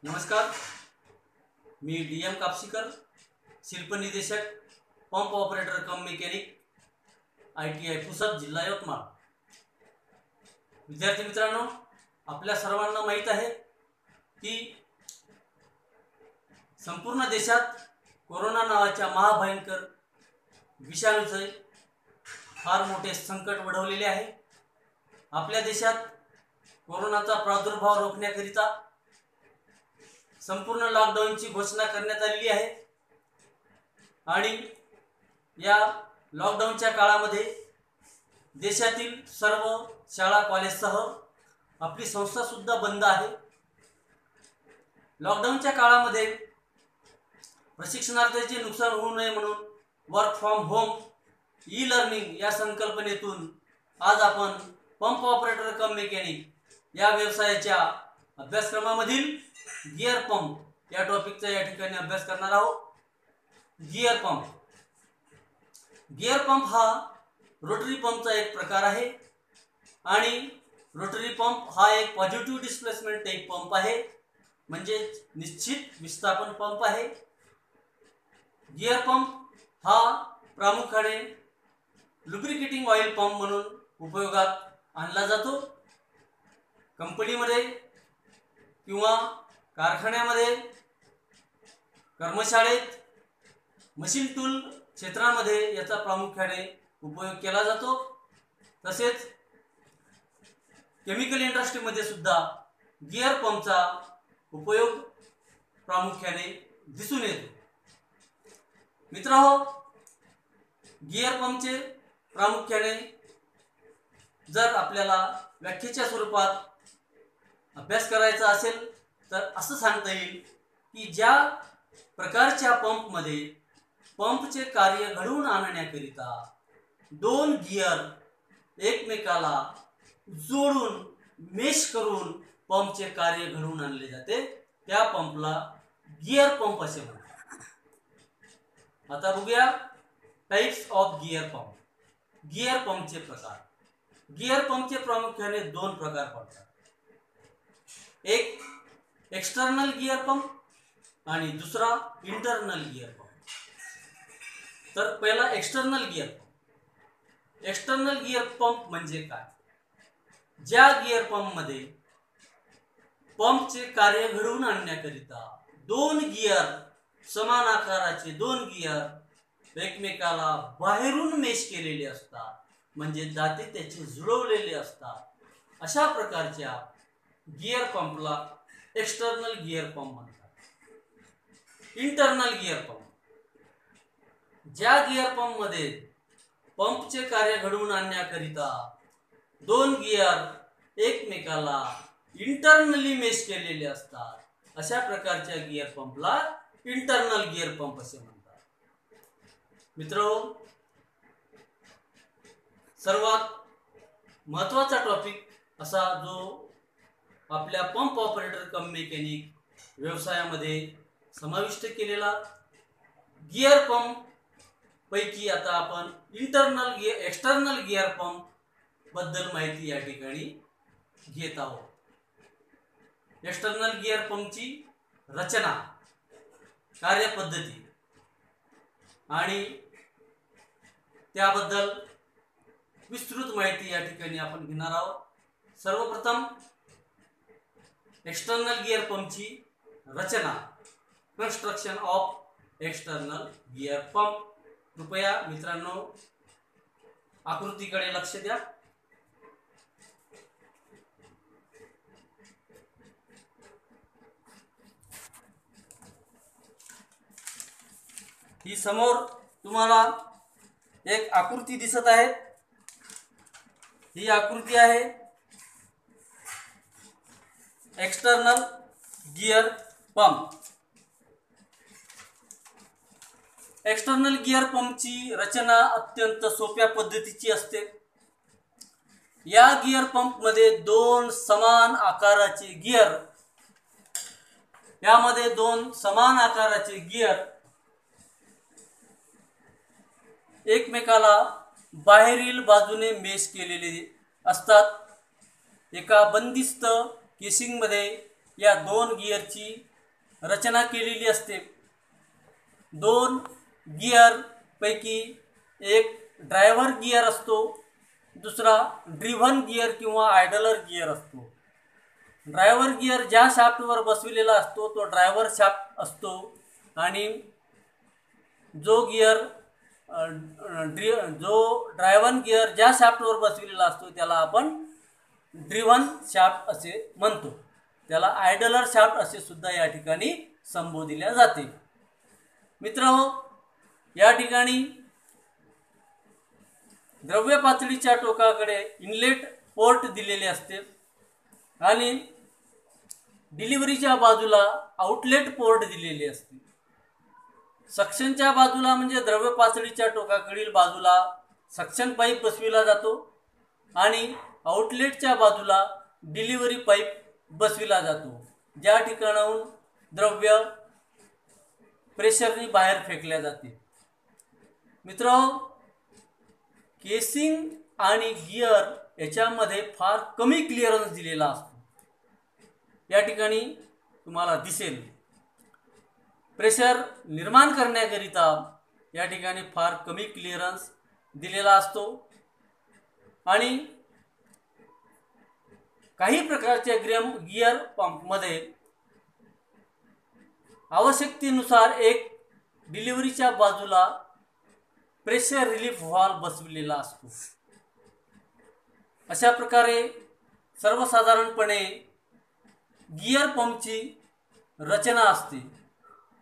नमस्कार, मी DM कापसीकर, शिल्प निदेशक, पंप ऑपरेटर कम मेकॅनिक, ITI पुसद, जिल्हा यवतमाळ। विद्यार्थी मित्रांनो, आपल्या सर्वांना माहीत आहे की संपूर्ण देशात कोरोना नावाच्या महाभयंकर विषाणूचे फार मोठे संकट ओढवलेले आहे। आपल्या देशात कोरोनाचा प्रादुर्भाव रोखण्याकरिता संपूर्ण लॉकडाऊनची घोषणा करण्यात आलेली आहे आणि या लॉकडाऊनच्या काळामध्ये देशातील सर्व शाळा कॉलेजसह आपली संस्था सुद्धा बंद आहे। लॉकडाऊनच्या काळामध्ये प्रशिक्षणार्थीचे नुकसान होऊ नये म्हणून work from home e learning या संकल्पनेतून आज आपण पंप ऑपरेटर कम मेकॅनिक या व्यवसायाच्या अभ्यासक्रमामधील गिअर पंप या टॉपिकचा या ठिकाणी अभ्यास करणार आहोत। गिअर पंप हा रोटरी पंपचा एक प्रकार आहे आणि रोटरी पंप हा एक पॉझिटिव्ह डिस्प्लेसमेंट टाइप पंप आहे, म्हणजे निश्चित विस्थापन पंप आहे। गिअर पंप हा प्रामुख्याने लुब्रिकेटिंग ऑइल पंप म्हणून उपयोगात आणला जातो। कंपनीमध्ये किंवा कारखान्यामध्ये, कर्मशाळेत, मशीन टूल क्षेत्रामध्ये याचा प्रामुख्याने उपयोग केला जातो। तसेच केमिकल इंडस्ट्रीमध्ये सुद्धा गिअर पंपचा उपयोग प्रामुख्याने दिसून येतो। मित्रांनो, गिअर पंपचे प्रामुख्याने जर आपल्याला व्याख्येच्या स्वरूपात अभ्यास करायचा असेल तर असं सांगता येईल की ज्या प्रकारच्या पंपमध्ये पंपचे कार्य घडवून आणण्याकरिता दोन गिअर एकमेकाला जोडून मेश करून पंपचे कार्य घडवून आणले जाते, त्या पंपला गिअर पंप असे म्हणतात। आता बघूया types of gear pump. Gear पंपचे प्रकार। गिअर पंपचे प्रामुख्याने दोन प्रकार पडतात, एक एक्सटर्नल गिअर पंप आणि दुसरा इंटरनल गिअर पंप। तर पहिला external gear pump. External gear pump म्हणजे काय? ज्या गिअर पंप मध्ये पंपचे कार्य घडवून आणण्याकरिता दोन गिअर समान आकाराचे दोन गिअर एकमेकाला बाहेरून मेश केलेले असतात, म्हणजे दाते त्याचे जुळवलेले असतात। अशा प्रकारच्या गिअर पंपला एक्सटर्नल गिअर पंप म्हणतात। इंटरनल गिअर पंप, ज्या गिअर पंप मध्ये पंपचे कार्य घडवून आणण्याकरिता दोन गिअर एकमेकाला इंटरनली मेश केलेले असतात, अशा प्रकारच्या गिअर पंपला इंटरनल गिअर पंप असे म्हणतात। मित्रांनो, सर्वात महत्त्वाचा टॉपिक असा जो आपल्या पंप ऑपरेटर कम मेकॅनिक व्यवसायामध्ये समाविष्ट केलेला गिअर पंप पैकी आता आपण एक्सटर्नल गिअर पंप बद्दल माहिती या ठिकाणी घेत आहोत। एक्सटर्नल गिअर पंपची रचना, कार्यपद्धती आणि त्याबद्दल विस्तृत माहिती या ठिकाणी आपण घेणार आहोत। सर्वप्रथम एक्सटर्नल गिअर पंपची रचना, construction of external gear pump. कृपया मित्रांनो आकृतीकडे लक्ष द्या। ही समोर तुम्हाला एक आकृती दिसत आहे, ही आकृती आहे external gear pump. External gear पंपची रचना अत्यंत सोप्या पद्धतीची असते। या गिअर पंप मध्ये दोन समान आकाराचे गिअर, यामध्ये दोन समान आकाराचे गिअर एकमेकाला बाहेरील बाजूने मेश केलेले असतात। एका बंदिस्त केसिंग मध्ये या दोन गिअरची रचना केलेली असते। 2 गिअर पैकी एक ड्रायव्हर गिअर असतो, दुसरा ड्रिव्हन गिअर किंवा आयडलर गिअर असतो। ड्रायव्हर गिअर ज्या शाफ्टवर बसविलेला असतो तो ड्रायव्हर शाफ्ट असतो आणि जो ड्रायव्हर गिअर ज्या शाफ्टवर बसविलेला असतो त्याला आपण ड्रिव्हन शाफ्ट असे म्हणतो। त्याला आयडलर शाफ्ट असे सुद्धा या ठिकाणी संबोधले जाते। मित्रांनो, या ठिकाणी द्रव्य पातळीच्या टोकाकडे इनलेट पोर्ट दिलेले असते आणि डिलिव्हरीच्या बाजूला आउटलेट पोर्ट दिलेले असते। सक्शनच्या बाजूला म्हणजे द्रव्य पातळीच्या टोकाकडील बाजूला सक्शन पाईप बसविला जातो आणि आउटलेटच्या बाजूला डिलिव्हरी पाईप बसविला जातो, ज्या ठिकाणाहून द्रव्य प्रेशरने बाहेर फेकल्या जाते। मित्रांनो, केसिंग आणि गिअर याच्यामध्ये फार कमी क्लिअरन्स दिलेला असतो। या ठिकाणी तुम्हाला दिसेल प्रेशर निर्माण करण्याकरिता या ठिकाणी फार कमी क्लिअरन्स दिलेला असतो आणि काही प्रकारच्या गिअर पंपमध्ये आवश्यकतेनुसार एक डिलिव्हरीच्या बाजूला प्रेशर रिलीफ व्हॉल्व बसविलेला असतो। अशा प्रकारे सर्वसाधारणपणे गिअर पंपची रचना असते।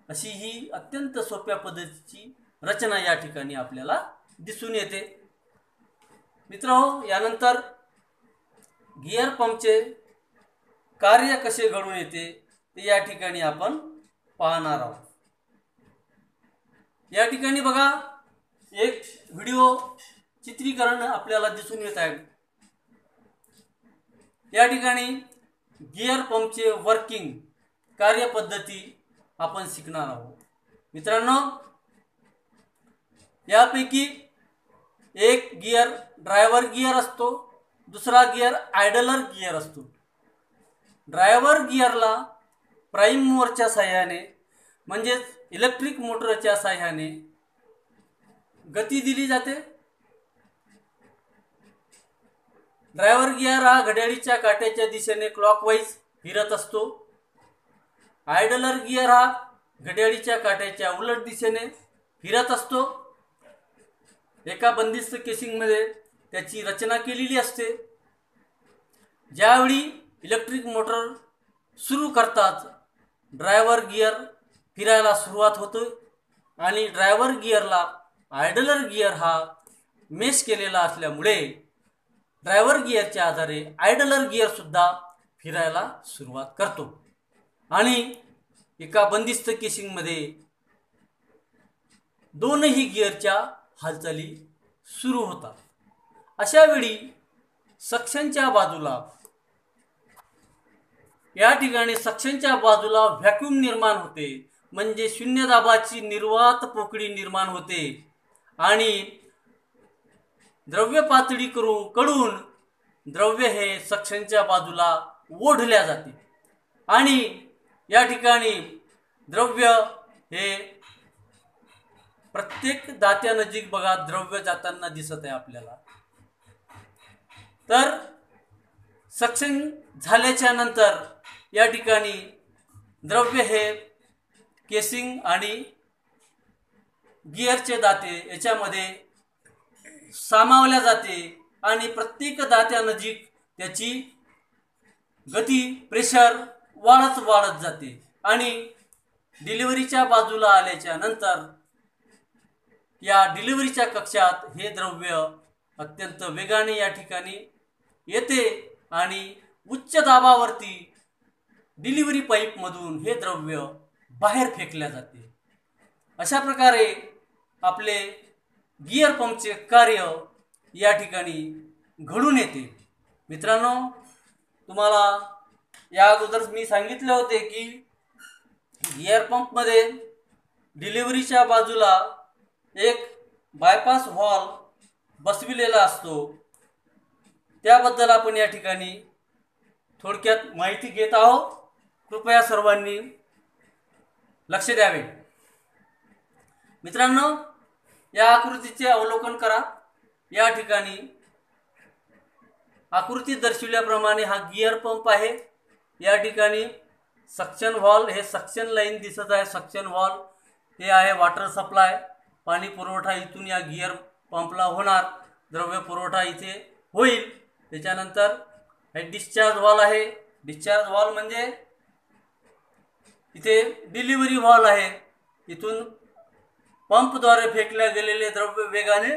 अशी ही अत्यंत सोप्या पद्धतीची रचना या ठिकाणी आपल्याला दिसून येते। मित्रांनो, यानंतर गिअर पंपचे कार्य कसे घडून येते ते या ठिकाणी आपण पाहणार आहोत। या ठिकाणी बघा, एक व्हिडिओ चित्रीकरण आपल्याला दिसून येत आहे। या ठिकाणी गिअर पंपचे वर्किंग कार्यपद्धती आपण शिकणार आहोत। मित्रांनो, यापैकी एक गिअर ड्रायव्हर गिअर असतो, दुसरा गिअर आयडलर गिअर असतो। ड्रायव्हर गिअरला प्राइम मूवरच्या साहाय्याने म्हणजेच इलेक्ट्रिक मोटरच्या साहाय्याने गती दिली जाते। ड्रायव्हर गिअर हा घड्याळीच्या काट्याच्या दिशेने क्लॉकवाईज फिरत असतो। आयडलर गिअर हा घड्याळीच्या काट्याच्या उलट दिशेने फिरत असतो। एका बंदिस्त केसिंगमध्ये त्याची रचना केलेली असते। ज्यावेळी इलेक्ट्रिक मोटर सुरू करताच ड्रायव्हर गिअर फिरायला सुरुवात होते आणि ड्रायव्हर गिअरला आयडलर गिअर हा मेश केलेला असल्यामुळे ड्रायव्हर गिअरच्या आधारे आयडलर गिअर सुद्धा फिरायला सुरुवात करतो आणि एका बंदिस्त केसिंगमध्ये दोनही गिअरच्या हालचाली सुरू होतात। अशा वेळी सक्शनच्या बाजूला या ठिकाणी सक्शनच्या बाजूला व्हॅक्यूम निर्माण होते, म्हणजे शून्य दाबाची निर्वात पोकळी निर्माण होते आणि द्रव्य पातळी कडून द्रव्य हे सक्शनच्या बाजूला ओढल्या जाते आणि या ठिकाणी द्रव्य हे प्रत्येक दात्यानजीक बघा द्रव्य जाताना दिसत आहे आपल्याला। तर सक्शन झाल्याच्या नंतर या ठिकाणी द्रव्य हे केसिंग आणि गिअरचे दाते याच्यामध्ये सामावल्या जाते आणि प्रत्येक दात्यानजीक त्याची गती प्रेशर वाढत जाते आणि डिलिव्हरीच्या बाजूला आल्याच्या नंतर या डिलिव्हरीच्या कक्षात हे द्रव्य अत्यंत वेगाने या ठिकाणी येते आणि उच्च दाबावरती डिलिव्हरी पाईपमधून हे द्रव्य बाहेर फेकल्या जाते। अशा प्रकारे आपले गिअर पंपचे कार्य या ठिकाणी घडून येते। मित्रांनो, तुम्हाला या अगोदर मी सांगितले होते की गिअर पंपमध्ये डिलिव्हरीच्या बाजूला एक बायपास व्हॉल्व बसविलेला असतो। त्याबद्दल आपण या ठिकाणी थोडक्यात माहिती घेत आहोत। कृपया सर्वांनी लक्ष द्यावे। मित्रांनो, या आकृतीचे अवलोकन करा। या ठिकाणी आकृतीत दर्शविल्याप्रमाणे हा गिअर पंप आहे। या ठिकाणी सक्शन व्हॉल्व, हे सक्शन लाईन दिसत आहे। सक्शन व्हॉल्व हे आहे वॉटर सप्लाय, पाणी पुरवठा इथून या गिअर पंपला होणार, द्रव्य पुरवठा इथे होईल। त्याच्यानंतर हे डिस्चार्ज व्हॉल्व आहे। डिस्चार्ज व्हॉल्व म्हणजे इथे डिलिव्हरी व्हॉल्व आहे। इथून पंपद्वारे फेकल्या गेलेले द्रव्य वेगाने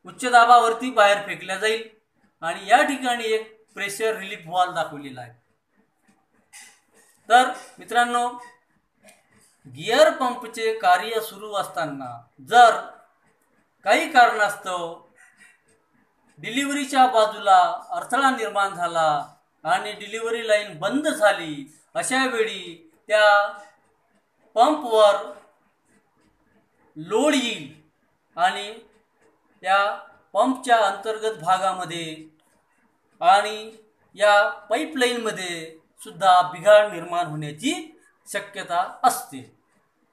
उच्च दाबावरती बाहेर फेकल्या जाईल। आणि या ठिकाणी एक प्रेशर रिलीफ व्हॉल्व दाखवलेला आहे। तर मित्रांनो, गिअर पंपचे कार्य सुरू असताना जर काही कारणास्तव डिलिव्हरीच्या बाजूला अडथळा निर्माण झाला आणि डिलिव्हरी लाईन बंद झाली, अशा वेळी त्या पंपवर लोड येईल आणि या पंपच्या अंतर्गत भागामध्ये आणि या पाईपलाईनमध्ये सुद्धा बिघाड निर्माण होण्याची शक्यता असते।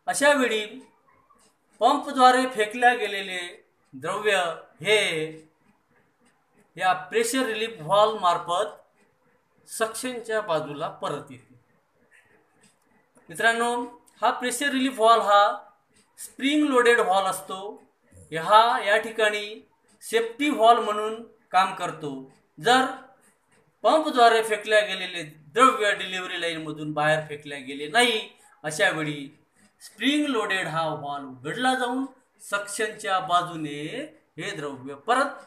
अशा वेळी पंपद्वारे फेकल्या गेलेले द्रव्य हे या प्रेशर रिलीफ व्हॉल्व मार्फत सक्शनच्या बाजूला परत येते। मित्रांनो, हा प्रेशर रिलीफ व्हॉल्व हा स्प्रिंग लोडेड व्हॉल्व असतो। हा या ठिकाणी सेफ्टी व्हॉल्व म्हणून काम करतो। जर पंपद्वारे फेकल्या गेलेले द्रव्य डिलिव्हरी लाईनमधून बाहेर फेकल्या गेले नाही, अशा वेळी स्प्रिंग लोडेड हा व्हॉल्व उघडला जाऊन सक्शनच्या बाजूने हे द्रव्य परत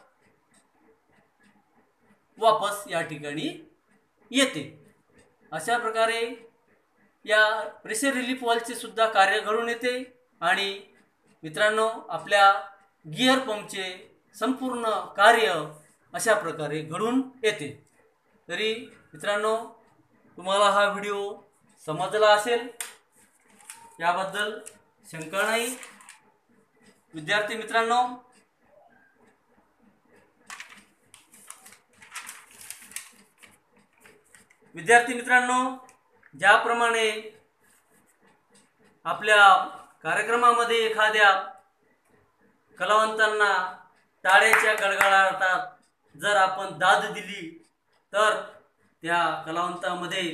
वापस या ठिकाणी येते। अशा प्रकारे या प्रेशर रिलीफ व्हॉल्वचे सुद्धा कार्य घडून येते। आणि मित्रांनो, आपल्या गिअर पंपचे संपूर्ण कार्य अशा प्रकारे घडून येते। तरी मित्रांनो, तुम्हाला हा व्हिडिओ समजला असेल याबद्दल शंका नाही। विद्यार्थी मित्रांनो, ज्याप्रमाणे आपल्या कार्यक्रमामध्ये एखाद्या कलावंतांना टाळ्याच्या गडगडाटात जर आपण दाद दिली तर त्या कलावंतामध्ये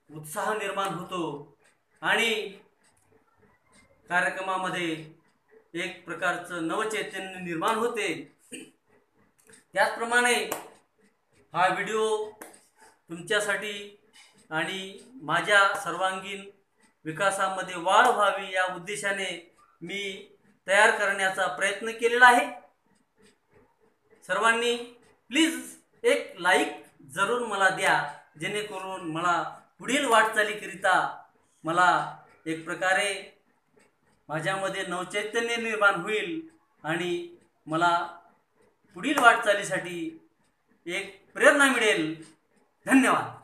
उत्साह निर्माण होतो आणि कार्यक्रमामध्ये एक प्रकारचं नवचैतन्य निर्माण होते। त्याचप्रमाणे हा व्हिडिओ तुमच्यासाठी आणि माझ्या सर्वांगीण विकासामध्ये वाढ व्हावी या उद्देशाने मी तयार करण्याचा प्रयत्न केलेला आहे। सर्वांनी प्लीज एक लाईक जरूर मला द्या, जेणेकरून मला पुढील वाटचालीकरिता मला एक प्रकारे माझ्यामध्ये नवचैतन्य निर्माण होईल आणि मला पुढील वाटचालीसाठी एक प्रेरणा मिळेल। धन्यवाद।